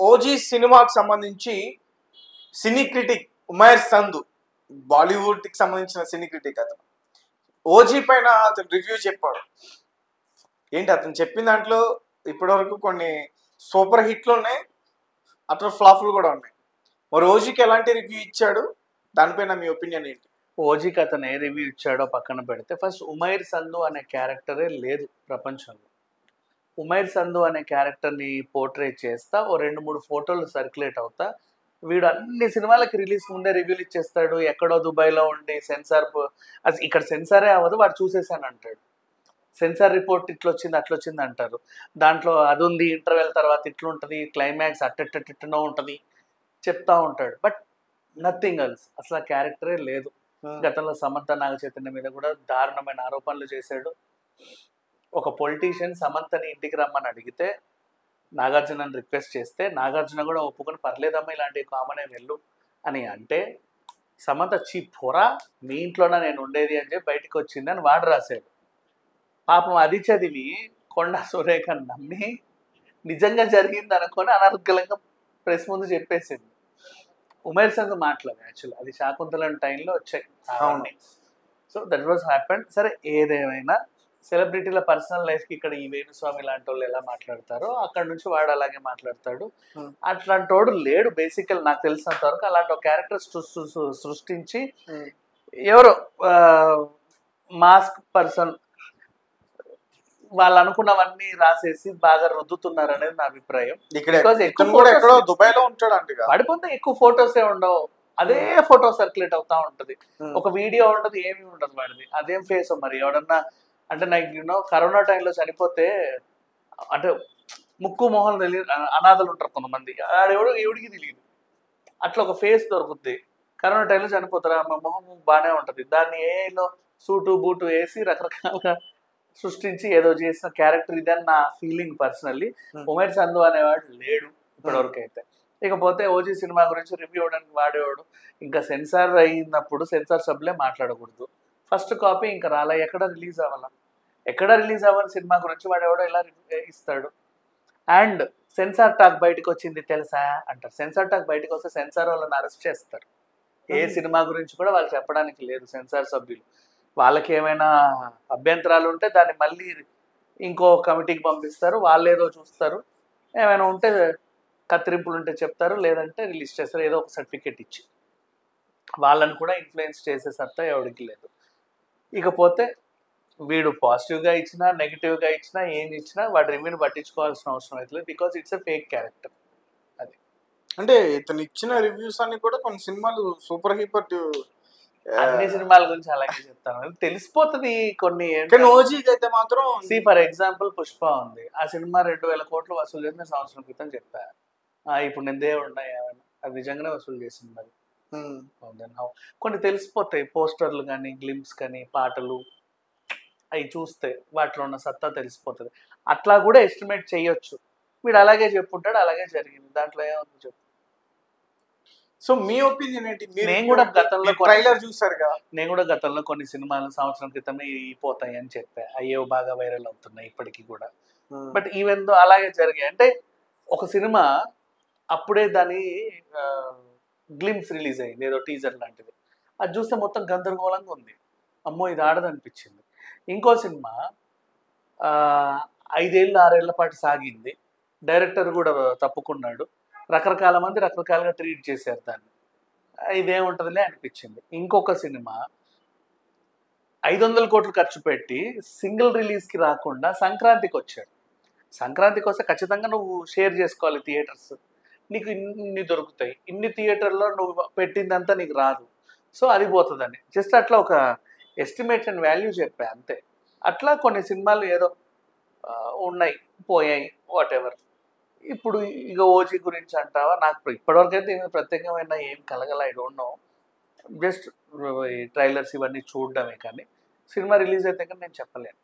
OG సినిమాకి సంబంధించి సినీ critic Umair Sandhu, బాలీవుడ్కి సంబంధించిన సినీ క్రిటిక్, అతను ఓజీ పైన అతను రివ్యూ చెప్పాడు. ఏంటి అతను చెప్పిన దాంట్లో ఇప్పటివరకు కొన్ని సూపర్ హిట్లు ఉన్నాయి, అతను ఫ్లాప్లు కూడా ఉన్నాయి. మరి ఓజీకి ఎలాంటి రివ్యూ ఇచ్చాడు, దానిపైన మీ ఒపీనియన్ ఏంటి? ఓజీకి అతను ఏ రివ్యూ ఇచ్చాడో పక్కన పెడితే, ఫస్ట్ ఉమైర్ సంధు అనే క్యారెక్టరే లేదు ప్రపంచంలో. ఉమైర్ సంధు అనే క్యారెక్టర్ని పోర్ట్రేట్ చేస్తా ఓ 2-3 ఫోటోలు సర్క్యులేట్ అవుతా వీడు అన్ని సినిమాలకి రిలీజ్ ముందే రివ్యూలు ఇచ్చేస్తాడు. ఎక్కడో దుబాయ్లో ఉండి సెన్సార్, అసలు ఇక్కడ సెన్సారే అవ్వదు, వాడు చూసేసాను అంటాడు. సెన్సార్ రిపోర్ట్ ఇట్లా వచ్చింది అట్లా వచ్చింది అంటారు. దాంట్లో అది ఉంది, ఇంటర్వెల్ తర్వాత ఇట్లుంటుంది, క్లైమాక్స్ అట్టనో ఉంటుంది చెప్తా ఉంటాడు. బట్ నథింగ్ ఎల్స్, అసలు ఆ క్యారెక్టరే లేదు. గతంలో సమంత నాగ చైతన్య మీద కూడా దారుణమైన ఆరోపణలు చేశాడు. ఒక పొలిటీషియన్ సమంతని ఇంటికి రమ్మని అడిగితే నాగార్జునని రిక్వెస్ట్ చేస్తే నాగార్జున కూడా ఒప్పుకొని పర్లేదమ్మా ఇలాంటి కామనే వెళ్ళు అని అంటే, సమంత పోరా మీ ఇంట్లోనే నేను ఉండేది అని చెప్పి బయటకు వచ్చింది అని వాడు రాశాడు. పాపం అది చదివి కొండా సురేఖ నమ్మి నిజంగా జరిగింది అనుకొని అనర్గళంగా ప్రెస్ ముందు చెప్పేసింది. ఉమైర్ సంధు మాటలేదు యాక్చువల్లీ, అది శాకుంతలం టైంలో వచ్చాయి అవన్నీ. So that was happened. సరే ఏదేమైనా సెలబ్రిటీల పర్సనల్ లైఫ్కి ఇక్కడ ఈ వేణుస్వామి లాంటి వాళ్ళు ఎలా మాట్లాడతారో అక్కడ నుంచి వాడు అలాగే మాట్లాడతాడు. అట్లాంటి వాడు లేడు బేసికల్, నాకు తెలిసినంత వరకు. అలాంటి ఒక క్యారెక్టర్ సృష్టించి ఎవరో మాస్క్ పర్సన్ వాళ్ళు అనుకున్నవన్నీ రాసేసి బాగా రుద్దుతున్నారు అనేది నా అభిప్రాయం. పడిపోతే ఎక్కువ ఫొటోసే ఉండవు, అదే ఫోటో సర్క్యులేట్ అవుతా ఉంటది, ఒక వీడియో ఉండదు, ఏమి ఉండదు వాడిది. అదేం ఫేస్ మరి ఎవడన్నా అంటే నాకు కరోనా టైంలో చనిపోతే అంటే ముక్కు మొహం తెలియదు అనాథలు ఉంటారు కొంతమంది, ఎవడికి తెలియదు. అట్లా ఒక ఫేస్ దొరుకుద్ది. కరోనా టైంలో చనిపోతారు, మా మొహం బాగానే ఉంటుంది, దాన్ని ఏలో సూటు బూటు వేసి రకరకాలుగా సృష్టించి ఏదో చేసిన క్యారెక్టర్ ఇదని నా ఫీలింగ్ పర్సనల్లీ. ఉమైర్ సంధు అనేవాడు లేడు ఇప్పటివరకు అయితే. ఇకపోతే ఓజీ సినిమా గురించి రివ్యూ ఇవ్వడానికి వాడేవాడు. ఇంకా సెన్సార్ అయినప్పుడు సెన్సార్ సబ్లే మాట్లాడకూడదు. ఫస్ట్ కాపీ ఇంకా రాలా, ఎక్కడ రిలీజ్ అవ్వాలి సినిమా గురించి వాడేవాడు ఎలా ఇస్తాడు. అండ్ సెన్సార్ టాక్ బయటకు వచ్చింది తెలుసా అంటారు. సెన్సార్ టాక్ బయటకు వస్తే సెన్సార్ వాళ్ళని అరెస్ట్ చేస్తారు. ఏ సినిమా గురించి కూడా వాళ్ళు చెప్పడానికి లేదు సెన్సార్ సభ్యులు. వాళ్ళకి ఏమైనా అభ్యంతరాలు ఉంటే దాన్ని మళ్ళీ ఇంకో కమిటీకి పంపిస్తారు, వాళ్ళు ఏదో చూస్తారు, ఏమైనా ఉంటే కత్తిరింపులు ఉంటే చెప్తారు, లేదంటే రిలీజ్ చేస్తారు ఏదో ఒక సర్టిఫికేట్ ఇచ్చి. వాళ్ళని కూడా ఇన్ఫ్లుయెన్స్ చేసే సత్తా ఎవరికి లేదు. ఇకపోతే వీడు పాజిటివ్గా ఇచ్చినా నెగిటివ్గా ఇచ్చినా ఏం ఇచ్చినా వాడి రివ్యూని పట్టించుకోవాల్సిన అవసరం అవుతుంది, because it's a fake character. అది అంటే ఇతను ఇచ్చిన రివ్యూస్ అన్ని కూడా కొన్ని సినిమాలు సూపర్ హిట్, అన్ని సినిమాల గురించి అలాగే చెప్తాను, తెలిసిపోతుంది కొన్ని. ఓజీకి అయితే మాత్రం ఫర్ ఎగ్జాంపుల్ పుష్ప ఉంది, ఆ సినిమా 2000 కోట్లు వసూలు చేసిన సంవత్సరం క్రితం చెప్పా. ఇప్పుడు నేను దేవుడు ఏమైనా అది నిజంగానే వసూలు చేసింది మరి. కొన్ని తెలిసిపోతాయి, పోస్టర్లు కానీ గ్లిమ్స్ కానీ పాటలు అవి చూస్తే వాటిలో ఉన్న సత్తా తెలిసిపోతుంది. అట్లా కూడా ఎస్టిమేట్ చేయొచ్చు. వీడు అలాగే చెప్పుంటాడు, అలాగే జరిగింది, దాంట్లో ఏముంది చెప్పు. సో మీ ఒపీనియన్ ఏంటి? నేను కూడా గతంలో ట్రైలర్ చూసారుగా, నేను కూడా గతంలో కొన్ని సినిమాలు సంవత్సరం క్రితమే పోతాయి అని చెప్పా, అయ్యో బాగా వైరల్ అవుతున్నాయి ఇప్పటికీ కూడా. బట్ ఈవెన్ దో అలాగే జరిగాయి. అంటే ఒక సినిమా అప్పుడే దాని గ్లిమ్స్ రిలీజ్ అయింది, ఏదో టీజర్ లాంటిది, అది చూస్తే మొత్తం గందరగోళంగా ఉంది, అమ్మో ఇది ఆడదనిపించింది. ఇంకో సినిమా 5-6 ఏళ్ల పాటు సాగింది, డైరెక్టర్ కూడా తప్పుకున్నాడు, రకరకాల మంది రకరకాలుగా ట్రీట్ చేశారు దాన్ని, ఇదేముంటుందిలే అనిపించింది. ఇంకొక సినిమా 500 కోట్లు ఖర్చు పెట్టి సింగిల్ రిలీజ్కి రాకుండా సంక్రాంతికి వచ్చాడు. సంక్రాంతికి వస్తే ఖచ్చితంగా నువ్వు షేర్ చేసుకోవాలి థియేటర్స్, నీకు ఇన్ని దొరుకుతాయి, ఇన్ని థియేటర్లో నువ్వు పెట్టిందంతా నీకు రాదు, సో అది పోతుందని జస్ట్ అట్లా ఒక ఎస్టిమేషన్ వాల్యూ చెప్పా అంతే. అట్లా కొన్ని సినిమాలు ఏదో ఉన్నాయి, పోయాయి, వాట్ ఎవర్. ఇప్పుడు ఇక ఓజీ గురించి అంటావా, నాకు ఇప్పటివరకు అయితే ప్రత్యేకమైన ఏం కలగల, I don't know, just trailers ఇవన్నీ చూడడమే కానీ సినిమా రిలీజ్ అయితే కానీ నేను చెప్పలేను.